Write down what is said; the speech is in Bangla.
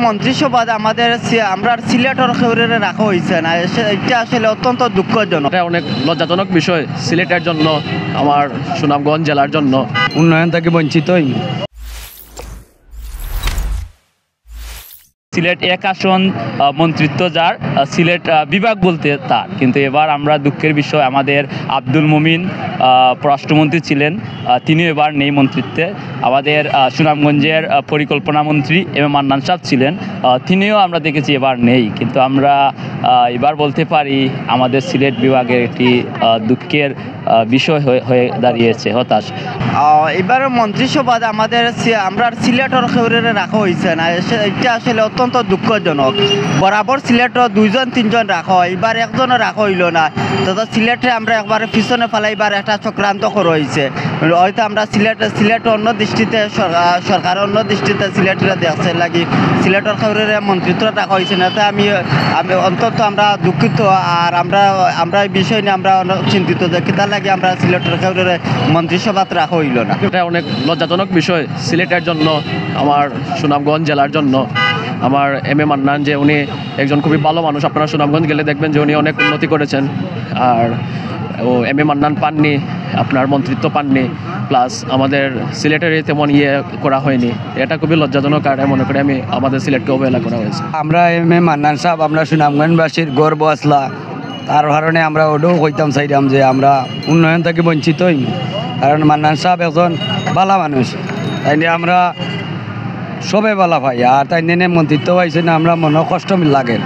মন্ত্রিসভা আমাদের আমরা সিলেটের খেউরে রাখা হয়েছে না, এটা আসলে অত্যন্ত দুঃখজনক। এটা অনেক লজ্জাজনক বিষয় সিলেটের জন্য, আমার সুনামগঞ্জ জেলার জন্য। উন্নয়ন থেকে বঞ্চিত হই। সিলেট এক আসন মন্ত্রিত্ব যার, সিলেট বিভাগ বলতে তার, কিন্তু এবার আমরা দুঃখের বিষয় আমাদের আব্দুল মুমিন পররাষ্ট্রমন্ত্রী ছিলেন, তিনিও এবার নেই মন্ত্রিত্বে। আমাদের সুনামগঞ্জের পরিকল্পনা মন্ত্রী এম এ মান্নান সাহেব ছিলেন, তিনিও আমরা দেখেছি এবার নেই। কিন্তু আমরা এবার বলতে পারি আমাদের সিলেট বিভাগের একটি দুঃখের বিষয় হয়ে দাঁড়িয়েছে, হতাশ। এবার মন্ত্রিসভা আমাদের আমরা সিলেটের খেউরে রাখা হয়েছে না, এটা আসলে অত্যন্ত দুঃখজনক। বরাবর সিলেটর 2-3জন রাখা হয়, এবার একজনও রাখা হইল না। তো সিলেটে আমরা একবার পিছনে ফেলাইবার একটা চক্রান্ত করা হয়েছে। হয়তো আমরা সিলেট অন্য দৃষ্টিতে, সরকার অন্য দৃষ্টিতে সিলেটের দেখছে লাগি সিলেটের খেউরে মন্ত্রিত্ব রাখা হয়েছে না। তো আমি অন্তত আমরা দুঃখিত, আর আমরা এই বিষয় নিয়ে আমরা অনেক চিন্তিত যে কিতা লাগে আমরা সিলেটের খেউরে মন্ত্রিসভা রাখা হইল না। এটা অনেক লজ্জাজনক বিষয় সিলেটের জন্য, আমার সুনামগঞ্জ জেলার জন্য। আমার এম এ মান্নান, যে উনি একজন খুবই ভালো মানুষ, আপনারা সুনামগঞ্জ গেলে দেখবেন যে উনি অনেক উন্নতি করেছেন। আর এম এ মান্নান পাননি, আপনার মন্ত্রিত্ব পাননি, প্লাস আমাদের সিলেটের তেমন করা হয়নি। এটা খুবই লজ্জাজনক, আর মনে করি আমি আমাদের সিলেটকে অবহেলা করা হয়েছে। আমরা এম এ মান্নান সাহেব, আমরা সুনামগঞ্জবাসীর গর্ব আসলা, তার কারণে আমরা ওটাও কইতাম চাইতাম যে আমরা উন্নয়ন থেকে বঞ্চিত হই। কারণ মান্নান সাহেব একজন ভালো মানুষ, তাই নিয়ে আমরা সবে ভালো পাই। আর তাই নিয়ে মন্ত্রিত্ব পাইছে না, আমরা মনে কষ্ট লাগে।